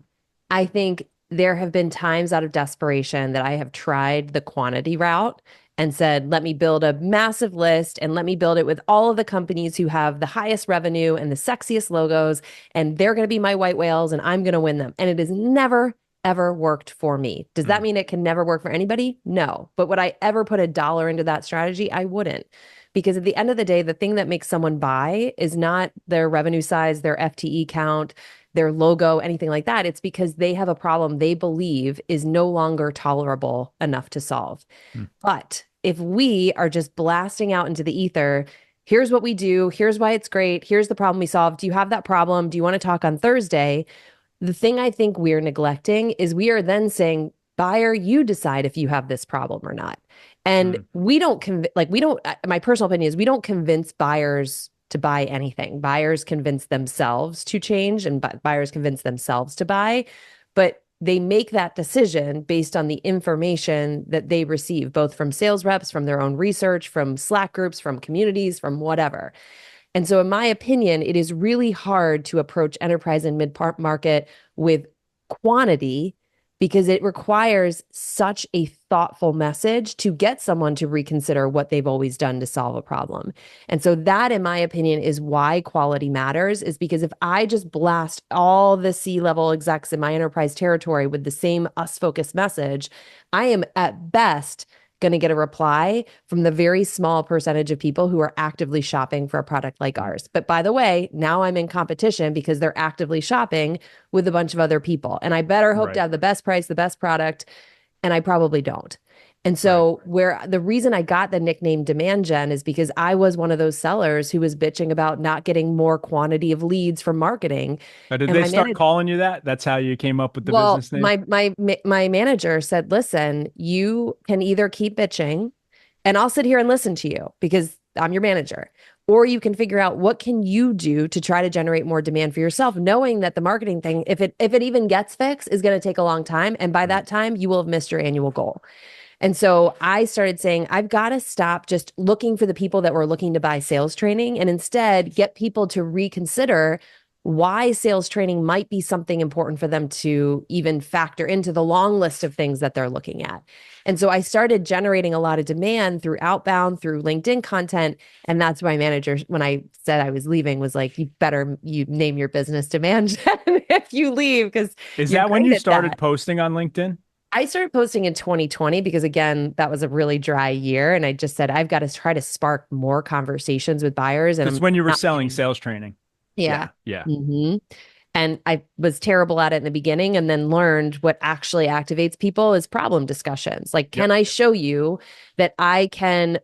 I think there have been times out of desperation that I have tried the quantity route and said, let me build a massive list and let me build it with all of the companies who have the highest revenue and the sexiest logos, and they're going to be my white whales and I'm going to win them. And it has never, ever worked for me. Does that mean it can never work for anybody? No. But would I ever put $1 into that strategy? I wouldn't. Because at the end of the day, the thing that makes someone buy is not their revenue size, their FTE count, their logo, anything like that. It's because they have a problem they believe is no longer tolerable enough to solve. But if we are just blasting out into the ether, here's what we do, here's why it's great, here's the problem we solved. Do you have that problem? Do you want to talk on Thursday? The thing I think we're neglecting is we are then saying, buyer, you decide if you have this problem or not. And we don't my personal opinion is we don't convince buyers to buy anything. Buyers convince themselves to change and buyers convince themselves to buy, but they make that decision based on the information that they receive, both from sales reps, from their own research, from Slack groups, from communities, from whatever. And so in my opinion, it is really hard to approach enterprise and mid-market with quantity because it requires such a thoughtful message to get someone to reconsider what they've always done to solve a problem. And so that, in my opinion, is why quality matters, is because if I just blast all the C-level execs in my enterprise territory with the same us-focused message, I am at best going to get a reply from the very small percentage of people who are actively shopping for a product like ours. But by the way, now I'm in competition because they're actively shopping with a bunch of other people. And I better hope to have the best price, the best product, and I probably don't. And so where the reason I got the nickname DemandJen is because I was one of those sellers who was bitching about not getting more quantity of leads from marketing. Did they start calling you that? That's how you came up with the business name? My manager said, listen, you can either keep bitching and I'll sit here and listen to you because I'm your manager, or you can figure out what can you do to try to generate more demand for yourself, knowing that the marketing thing, if it even gets fixed, is going to take a long time. And by that time, you will have missed your annual goal. And so I started saying, I've got to stop just looking for the people that were looking to buy sales training and instead get people to reconsider why sales training might be something important for them to even factor into the long list of things that they're looking at. And so I started generating a lot of demand through Outbound, through LinkedIn content. And that's why my manager, when I said I was leaving, was like, you name your business DemandJen if you leave. Because is that when you started posting on LinkedIn? I started posting in 2020 because, again, that was a really dry year. And I just said, I've got to try to spark more conversations with buyers. And it's when you were selling sales training. Yeah. Yeah. Mm-hmm. And I was terrible at it in the beginning and then learned what actually activates people is problem discussions. Like, can I show you that I can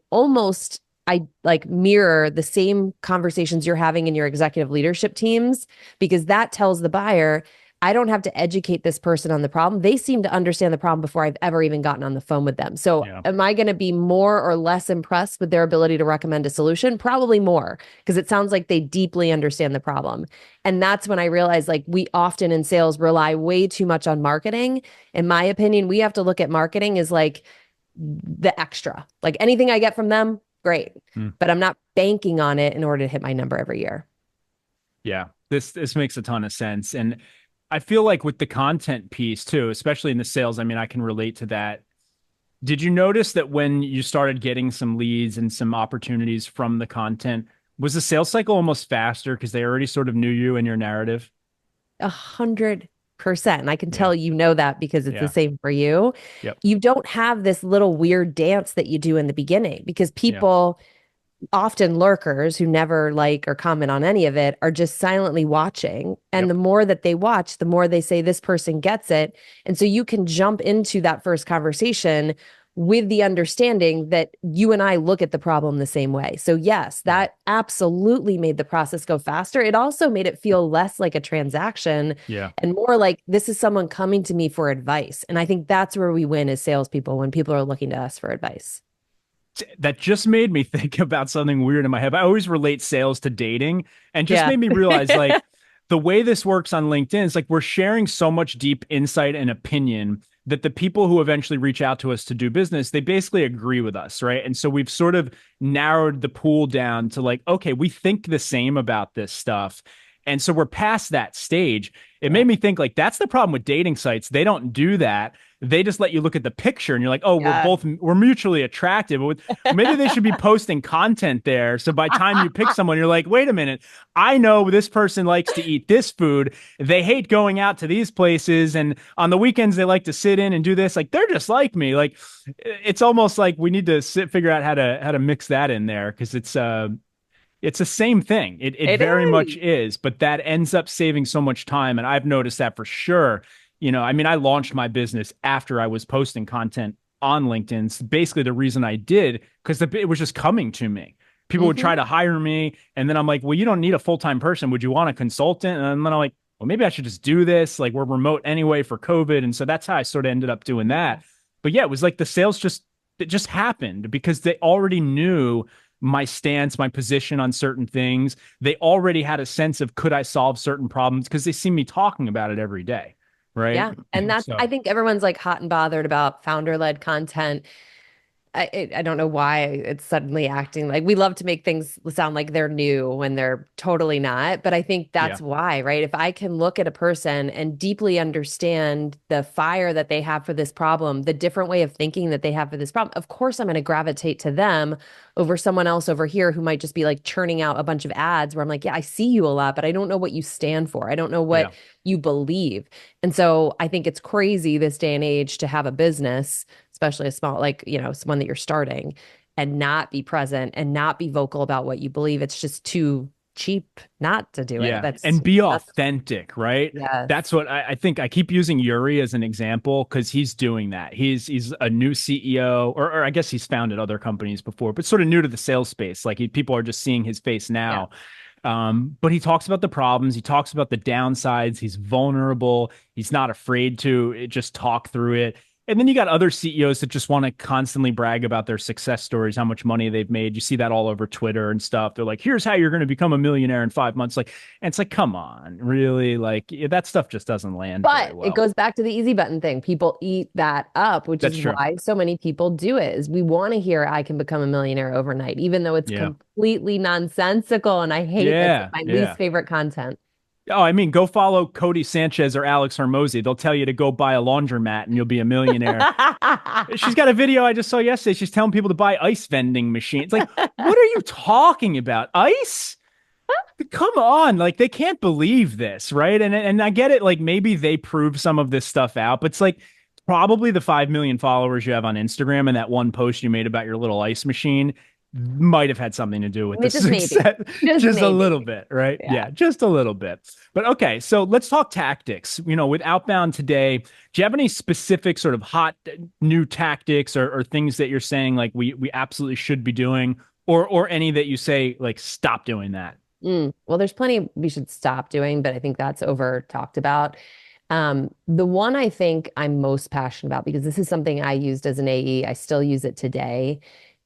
mirror the same conversations you're having in your executive leadership teams, because that tells the buyer, I don't have to educate this person on the problem. They seem to understand the problem before I've ever even gotten on the phone with them. So am I going to be more or less impressed with their ability to recommend a solution? Probably more, because it sounds like they deeply understand the problem. And that's when I realized, we often in sales rely way too much on marketing. In my opinion, we have to look at marketing as the extra. Anything I get from them, great. But I'm not banking on it in order to hit my number every year. Yeah, this makes a ton of sense. And I feel like with the content piece too, especially in the sales, I mean, I can relate to that. Did you notice that when you started getting some leads and some opportunities from the content, was the sales cycle almost faster because they already sort of knew you and your narrative? 100%. And I can tell that because it's the same for you. Yep. You don't have this little weird dance that you do in the beginning because people often lurkers who never like or comment on any of it are just silently watching. And Yep. the more that they watch, the more they say this person gets it. And so you can jump into that first conversation with the understanding that you and I look at the problem the same way. So yes, that absolutely made the process go faster. It also made it feel less like a transaction Yeah. and more like this is someone coming to me for advice. And I think that's where we win as salespeople when people are looking to us for advice. That just made me think about something weird in my head. I always relate sales to dating, and just Yeah. made me realize like the way this works on LinkedIn is like we're sharing so much deep insight and opinion that the people who eventually reach out to us to do business, they basically agree with us, right? And so we've sort of narrowed the pool down to like, okay, we think the same about this stuff. And so we're past that stage. It made me think like that's the problem with dating sites. They don't do that. They just let you look at the picture and you're like, oh, Yeah. we're mutually attractive. Maybe they should be posting content there. So by the time you pick someone, you're like, wait a minute, I know this person likes to eat this food. They hate going out to these places. And on the weekends, they like to sit in and do this. Like they're just like me. Like it's almost like we need to figure out how to mix that in there because it's the same thing. It It very much is. is, but that ends up saving so much time. And I've noticed that for sure. I mean, I launched my business after I was posting content on LinkedIn. It's basically the reason I did, because it was just coming to me. People would try to hire me. And then I'm like, well, you don't need a full-time person. Would you want a consultant? And then I'm like, well, maybe I should just do this. Like we're remote anyway for COVID. And so that's how I sort of ended up doing that. But yeah, it was like the sales it just happened because they already knew my stance, my position on certain things. They already had a sense of could I solve certain problems because they see me talking about it every day. Right. Yeah. And that's, I So, think everyone's like hot and bothered about founder-led content. I don't know why it's suddenly acting like we love to make things sound like they're new when they're totally not. But I think yeah. that's why, right? If I can look at a person and deeply understand the fire that they have for this problem, the different way of thinking that they have for this problem, of course I'm going to gravitate to them over someone else over here who might just be like churning out a bunch of ads where I'm like, yeah, I see you a lot, but I don't know what you stand for. I don't know what Yeah. you believe. And so I think it's crazy this day and age to have a business, especially a small, like, one that you're starting and not be present and not be vocal about what you believe. It's just too cheap not to do it. Yeah. And be That's, authentic, right? yes. That's what I think. I keep using Yuri as an example because he's doing that. He's a new CEO, or I guess he's founded other companies before, but sort of new to the sales space. Like people are just seeing his face Yeah. now. But he talks about the problems. He talks about the downsides. He's vulnerable. He's not afraid to just talk through it. And then you got other CEOs that just want to constantly brag about their success stories, how much money they've made. You see that all over Twitter and stuff. They're like, here's how you're going to become a millionaire in 5 months. Like, and it's like, come on, really? Like that stuff just doesn't land very But it well. goes back to the easy button thing. People eat that up, which That's is true. why so many people do it. Is we want to hear I can become a millionaire overnight, even though it's Yeah. completely nonsensical. And I hate that's Yeah. my least Yeah. favorite content. Oh, I mean, go follow Cody Sanchez or Alex Hormozy. They'll tell you to go buy a laundromat and you'll be a millionaire. She's got a video I just saw yesterday. She's telling people to buy ice vending machines. Like, what are you talking about? Ice? Come on. Like, they can't believe this, right? And I get it. Like, maybe they prove some of this stuff out, but it's like probably the 5 million followers you have on Instagram and that one post you made about your little ice machine might have had something to do with the Just maybe. success. Just A maybe. little bit, right? Yeah. Yeah, just a little bit. But okay, so let's talk tactics. With Outbound today, do you have any specific sort of hot new tactics or things that you're saying like we absolutely should be doing, or any that you say like stop doing that? Well, there's plenty we should stop doing, but I think that's over talked about. The one I think I'm most passionate about, because this is something I used as an AE, I still use it today,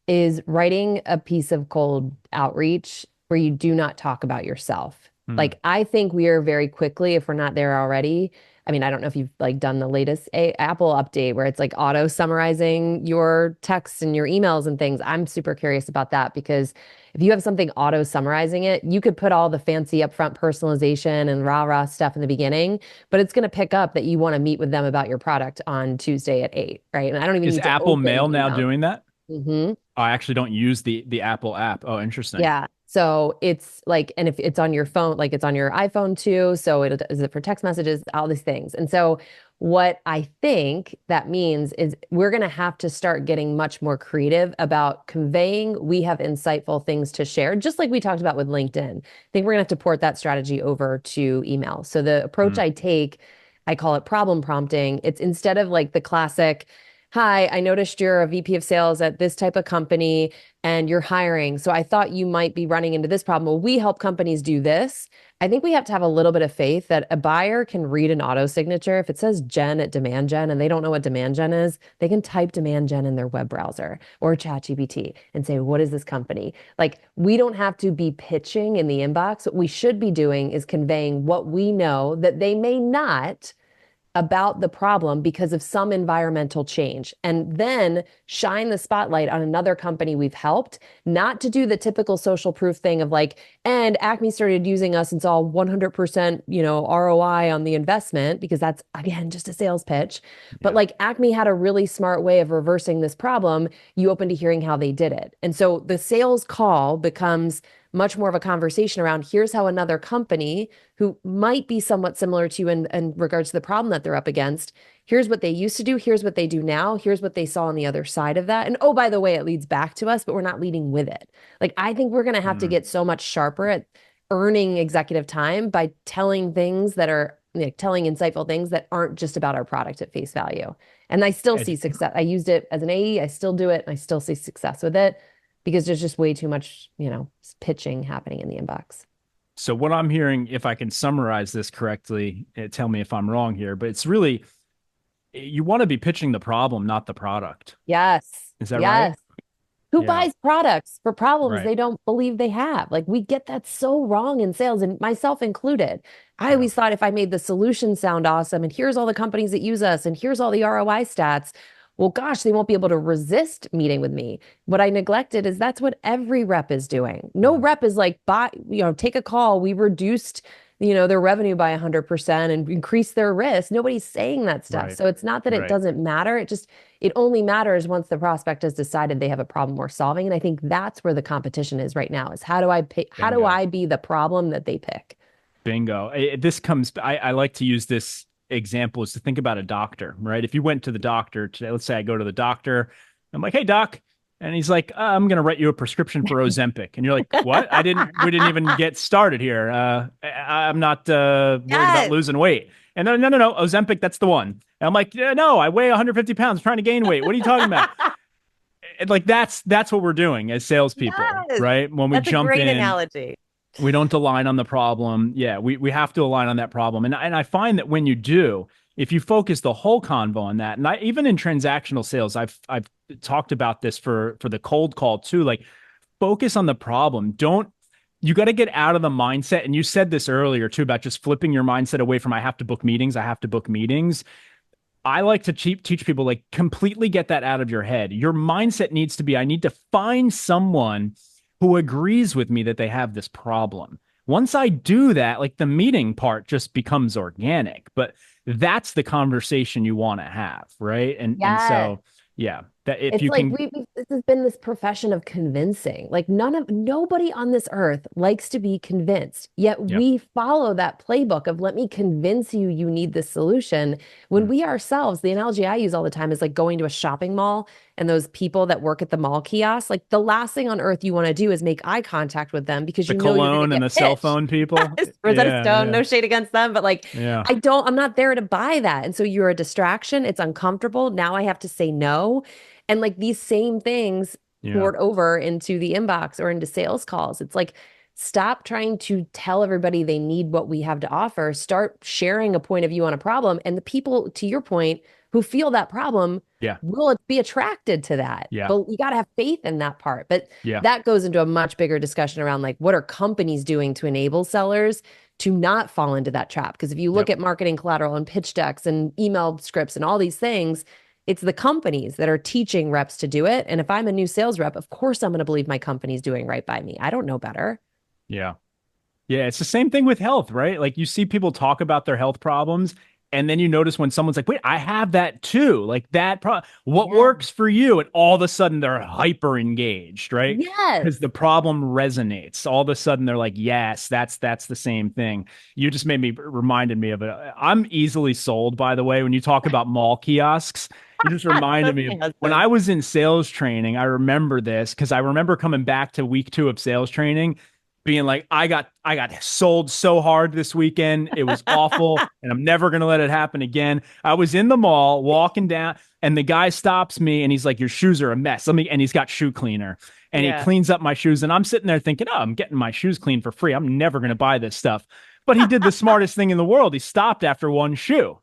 is writing a piece of cold outreach where you do not talk about yourself. Hmm. Like I think we are very quickly, if we're not there already. I mean, I don't know if you've like done the latest Apple update where it's like auto summarizing your texts and your emails and things. I'm super curious about that because if you have something auto summarizing it, you could put all the fancy upfront personalization and rah stuff in the beginning, but it's going to pick up that you want to meet with them about your product on Tuesday at 8, right? And I don't even Is need to Apple open Mail the now email. doing that? Mm-hmm. I actually don't use the Apple app. Oh, interesting. Yeah. So it's like, and if it's on your phone, like it's on your iPhone too. So is it for text messages, all these things. And so What I think that means is we're going to have to start getting much more creative about conveying we have insightful things to share, just like we talked about with LinkedIn. I think we're going to have to port that strategy over to email. So the approach I take, I call it problem prompting. It's instead of like the classic, hi, I noticed you're a VP of sales at this type of company and you're hiring. So I thought you might be running into this problem. Well, we help companies do this. I think we have to have a little bit of faith that a buyer can read an auto signature. If it says Jen at DemandJen and they don't know what DemandJen is, they can type DemandJen in their web browser or ChatGPT and say, what is this company? Like, we don't have to be pitching in the inbox. What we should be doing is conveying what we know that they may not about the problem because of some environmental change, and then shine the spotlight on another company we've helped, not to do the typical social proof thing of like, and Acme started using us and saw 100%, ROI on the investment, because that's, again, just a sales pitch. But like, Acme had a really smart way of reversing this problem. You open to hearing how they did it. And so the sales call becomes much more of a conversation around, here's how another company who might be somewhat similar to you in regards to the problem that they're up against, here's what they used to do, here's what they do now, here's what they saw on the other side of that. And oh, by the way, it leads back to us, but we're not leading with it. Like, I think we're going to have to get so much sharper at earning executive time by telling things that are telling insightful things that aren't just about our product at face value. And I still see success. I used it as an AE, I still do it, and I still see success with it, because there's just way too much, pitching happening in the inbox. So what I'm hearing, if I can summarize this correctly, tell me if I'm wrong here, but it's really, you want to be pitching the problem, not the product. Yes. Is that right? Who buys products for problems Right. they don't believe they have? Like, we get that so wrong in sales, and myself included. I always thought if I made the solution sound awesome, and here's all the companies that use us, and here's all the ROI stats, well, gosh, they won't be able to resist meeting with me. What I neglected is that's what every rep is doing. No rep is like, take a call. We reduced, their revenue by 100% and increased their risk. Nobody's saying that stuff. Right. So it's not that it doesn't matter. It only matters once the prospect has decided they have a problem worth solving. And I think that's where the competition is right now, is how do I be the problem that they pick? Bingo. I like to use this example is to think about a doctor, right? If you went to the doctor today, let's say I go to the doctor, I'm like, hey, doc. And he's like, I'm going to write you a prescription for Ozempic. And you're like, what? We didn't even get started here. I'm not worried about losing weight. And then, no, Ozempic, that's the one. And I'm like, no, I weigh 150 pounds, trying to gain weight. What are you talking about? And like, that's what we're doing as salespeople, right? When we jump in. That's a great analogy. We don't align on the problem. Yeah, we have to align on that problem. And I find that when you do, if you focus the whole convo on that, and even in transactional sales, I've talked about this for the cold call too, like, focus on the problem. You got to get out of the mindset. And you said this earlier too, about just flipping your mindset away from I have to book meetings. I like to teach people, like, completely get that out of your head. Your mindset needs to be, I need to find someone who agrees with me that they have this problem. Once I do that, like, the meeting part just becomes organic, but that's the conversation you want to have. Right. And so, yeah, that if you can, this has been this profession of convincing. Like, nobody on this earth likes to be convinced, yet we follow that playbook of, let me convince you need this solution, when we ourselves, the analogy I use all the time is like going to a shopping mall and those people that work at the mall kiosk. Like, the last thing on earth you want to do is make eye contact with them, because the cologne and the cell phone people. Rosetta Stone, no shade against them, but like, I'm not there to buy that. And so you're a distraction. It's uncomfortable. Now I have to say no. And like, these same things poured over into the inbox or into sales calls. It's like, stop trying to tell everybody they need what we have to offer. Start sharing a point of view on a problem. And the people, to your point, who feel that problem will be attracted to that. Yeah. But you got to have faith in that part. But that goes into a much bigger discussion around, like, what are companies doing to enable sellers to not fall into that trap? Because if you look at marketing collateral and pitch decks and email scripts and all these things, it's the companies that are teaching reps to do it. And if I'm a new sales rep, of course I'm going to believe my company's doing right by me. I don't know better. Yeah. Yeah. It's the same thing with health, right? Like, you see people talk about their health problems And then you notice when someone's like, wait, I have that too. Like what Yeah. works for you? And all of a sudden they're hyper engaged, right? Yes. Because the problem resonates. All of a sudden they're like, yes, that's the same thing. You just reminded me of it. I'm easily sold, by the way, when you talk about mall kiosks. You just reminded That's me of my when husband. I was in sales training. I remember this because I remember coming back to week 2 of sales training being like, I got sold so hard this weekend. It was awful, and I'm never gonna let it happen again. I was in the mall walking down, and the guy stops me and he's like, your shoes are a mess. And he's got shoe cleaner. And he Yeah. cleans up my shoes. And I'm sitting there thinking, oh, I'm getting my shoes cleaned for free. I'm never gonna buy this stuff. But he did the smartest thing in the world. He stopped after one shoe.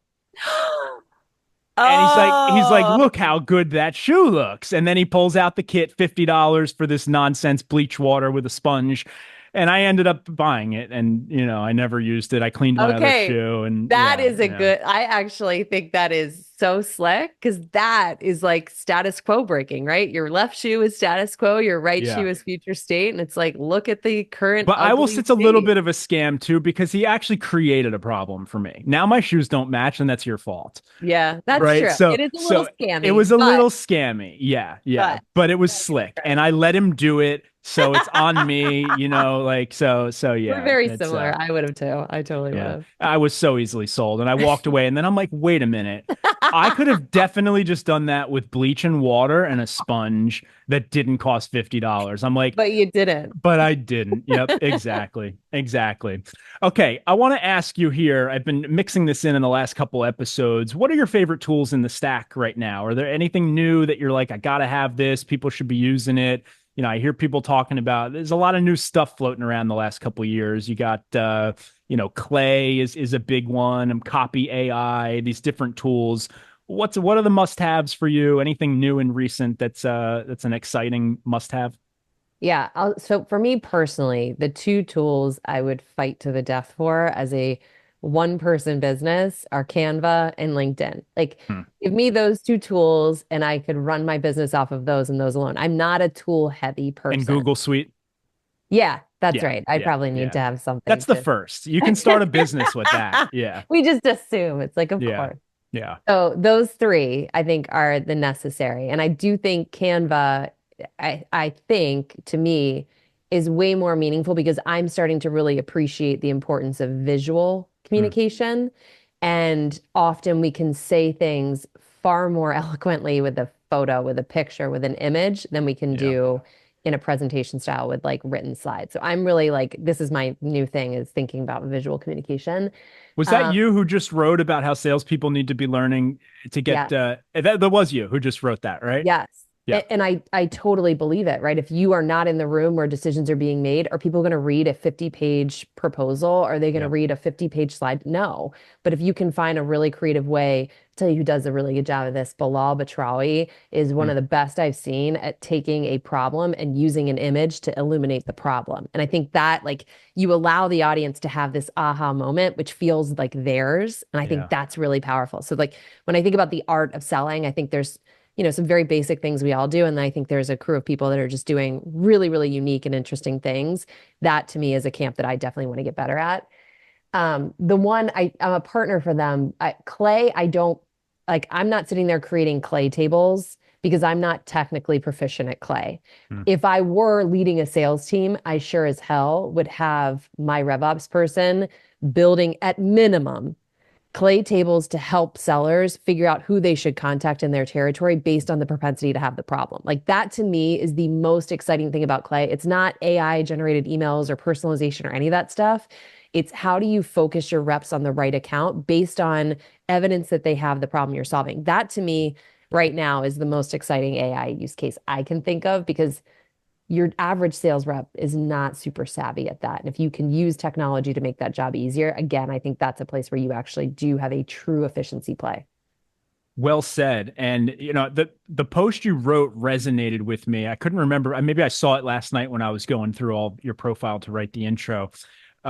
And he's like, Oh, look how good that shoe looks. And then he pulls out the kit, $50 for this nonsense bleach water with a sponge. And I ended up buying it. And, I never used it. I cleaned my other okay. shoe. And That yeah, is a yeah. good, I actually think that is so slick because that is like status quo breaking, right? Your left shoe is status quo, your right Yeah. shoe is future state. And it's like, look at the current But I will say ugly it's a little state. bit of a scam too, because he actually created a problem for me. Now my shoes don't match, and that's your fault. Yeah, that's Right. true. So It is a little so it scammy, was a little scammy. Yeah, yeah. But it was that is slick. true. And I let him do it. So it's on me, like so We're yeah. very It's similar. I would have too. I totally would yeah. have. I was so easily sold. And I walked away, and then I'm like, wait a minute. I could have definitely just done that with bleach and water and a sponge that didn't cost $50. I'm like, But you didn't. but I didn't. Yep, exactly. Exactly. Okay, I want to ask you here. I've been mixing this in the last couple episodes. What are your favorite tools in the stack right now? Are there anything new that you're like, I got to have this, people should be using it? I hear people talking about, there's a lot of new stuff floating around the last couple of years. You got Clay is a big one, Copy AI, these different tools. What are the must-haves for you? Anything new and recent that's an exciting must-have? Yeah. So for me personally, the two tools I would fight to the death for as a one person business are Canva and LinkedIn. Like, Hmm. give me those two tools and I could run my business off of those and those alone. I'm not a tool heavy And person. Google Suite. Yeah, that's Yeah, right. I yeah, probably need yeah. to have something That's the to. first. You can start a business with that. Yeah, We just assume it's like, of yeah, course. yeah. So those three, I think, are the necessary. And I do think Canva, I think to me is way more meaningful because I'm starting to really appreciate the importance of visual Hmm. communication. And often we can say things far more eloquently with a photo, with a picture, with an image than we can Yeah. do in a presentation style with like written slides. So I'm really like, this is my new thing is thinking about visual communication. Was that Um, you who just wrote about how salespeople need to be learning to yeah. get that was you who just wrote that, right? Yes. Yeah. And I totally believe it, right? If you are not in the room where decisions are being made, are people going to read a 50-page proposal? Are they going to Yeah. read a 50-page slide? No. But if you can find a really creative way, I'll tell you who does a really good job of this. Bilal Batrawi is one Hmm. of the best I've seen at taking a problem and using an image to illuminate the problem. And I think that like you allow the audience to have this aha moment, which feels like theirs. And I think Yeah. that's really powerful. So like when I think about the art of selling, I think there's some very basic things we all do. And I think there's a crew of people that are just doing really, really unique and interesting things. That to me is a camp that I definitely want to get better at. The one I'm a partner for them. Clay, I don't like, I'm not sitting there creating clay tables because I'm not technically proficient at clay. Hmm. If I were leading a sales team, I sure as hell would have my RevOps person building at minimum clay tables to help sellers figure out who they should contact in their territory based on the propensity to have the problem. Like that to me is the most exciting thing about clay. It's not AI generated emails or personalization or any of that stuff. It's how do you focus your reps on the right account based on evidence that they have the problem you're solving. That to me right now is the most exciting AI use case I can think of because your average sales rep is not super savvy at that. And if you can use technology to make that job easier, again, I think that's a place where you actually do have a true efficiency play. Well said. And the post you wrote resonated with me. I couldn't remember. Maybe I saw it last night when I was going through all your profile to write the intro. It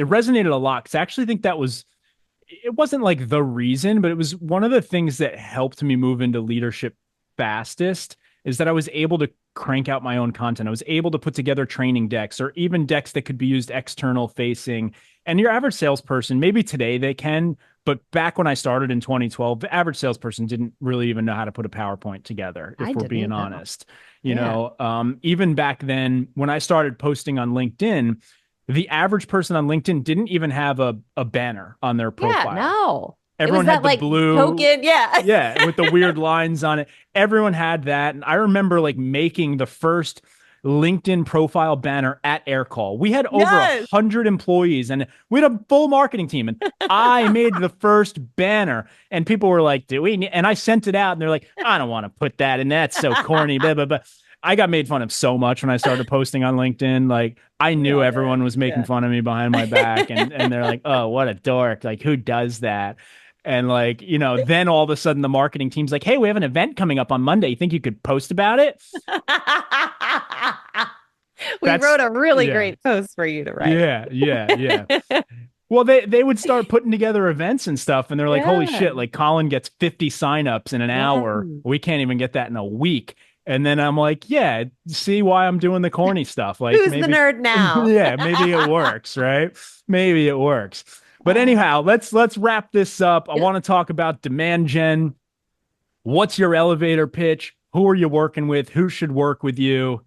resonated a lot because I actually think it wasn't like the reason, but it was one of the things that helped me move into leadership fastest is that I was able to crank out my own content. I was able to put together training decks or even decks that could be used external facing. And your average salesperson, maybe today they can, but back when I started in 2012, the average salesperson didn't really even know how to put a PowerPoint together, if we're being honest. Even back then, when I started posting on LinkedIn, the average person on LinkedIn didn't even have a banner on their profile. Yeah, no. Everyone had the blue token, with the weird lines on it. Everyone had that. And I remember making the first LinkedIn profile banner at Aircall. We had over 100 employees and we had a full marketing team. And I made the first banner and people were like, do we? And I sent it out and they're like, I don't want to put that in. That's so corny. Blah, blah, blah. I got made fun of so much when I started posting on LinkedIn. I knew everyone was making fun of me behind my back and they're like, oh, what a dork. Who does that? And then all of a sudden the marketing team's like, hey, we have an event coming up on Monday. You think you could post about it? We wrote a really great post for you to write. Yeah. Well, they would start putting together events and stuff. And they're like, holy shit, Collin gets 50 signups in an hour. We can't even get that in a week. And then I'm like, yeah, see why I'm doing the corny stuff. Who's the nerd now? Yeah, maybe it works, right? Maybe it works. But anyhow, let's wrap this up. I want to talk about DemandJen. What's your elevator pitch? Who are you working with? Who should work with you?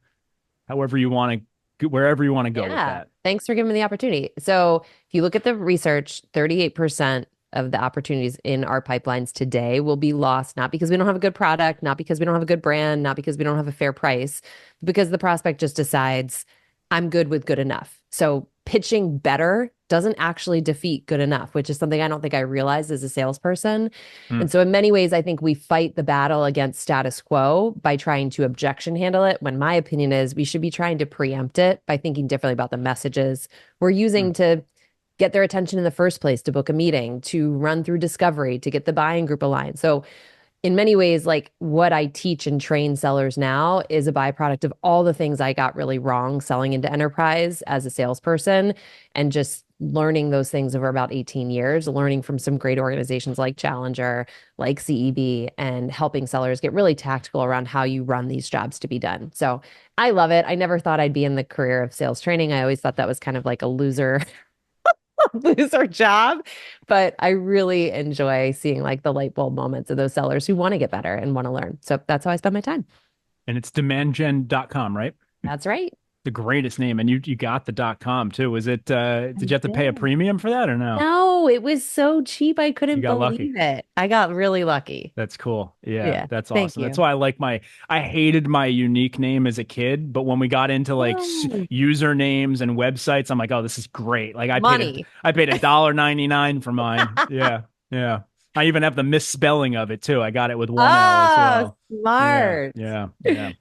However you want to, wherever you want to go with that. Thanks for giving me the opportunity. So if you look at the research, 38% of the opportunities in our pipelines today will be lost, not because we don't have a good product, not because we don't have a good brand, not because we don't have a fair price, but because the prospect just decides, I'm good with good enough. So pitching better doesn't actually defeat good enough, which is something I don't think I realized as a salesperson. And so in many ways, I think we fight the battle against status quo by trying to objection handle it, when my opinion is we should be trying to preempt it by thinking differently about the messages we're using to get their attention in the first place, to book a meeting, to run through discovery, to get the buying group aligned. So in many ways, what I teach and train sellers now is a byproduct of all the things I got really wrong selling into enterprise as a salesperson, and just learning those things over about 18 years, learning from some great organizations like Challenger, like CEB, and helping sellers get really tactical around how you run these jobs to be done. So I love it. I never thought I'd be in the career of sales training. I always thought that was kind of like a loser job, but I really enjoy seeing the light bulb moments of those sellers who want to get better and want to learn. So that's how I spend my time. And it's DemandJen.com, right? That's right. The greatest name. And you got the .com too. Was it, did you have to pay a premium for that or no? No, it was so cheap. I couldn't believe it. I got really lucky. That's cool. Yeah, that's awesome. That's why I hated my unique name as a kid, but when we got into usernames and websites, I'm like, oh, this is great. I paid $1.99 for mine. Yeah. I even have the misspelling of it too. I got it with one L as well. Smart. Yeah.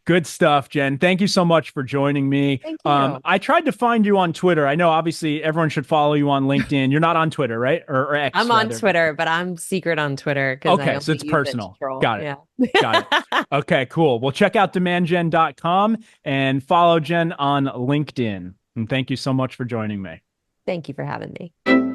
Good stuff, Jen. Thank you so much for joining me. Thank you. I tried to find you on Twitter. I know obviously everyone should follow you on LinkedIn. You're not on Twitter, right? Or X. I'm on Twitter, but I'm secret on Twitter. Okay, so it's personal. Got it. Got it. Okay, cool. Well, check out DemandJen.com and follow Jen on LinkedIn. And thank you so much for joining me. Thank you for having me.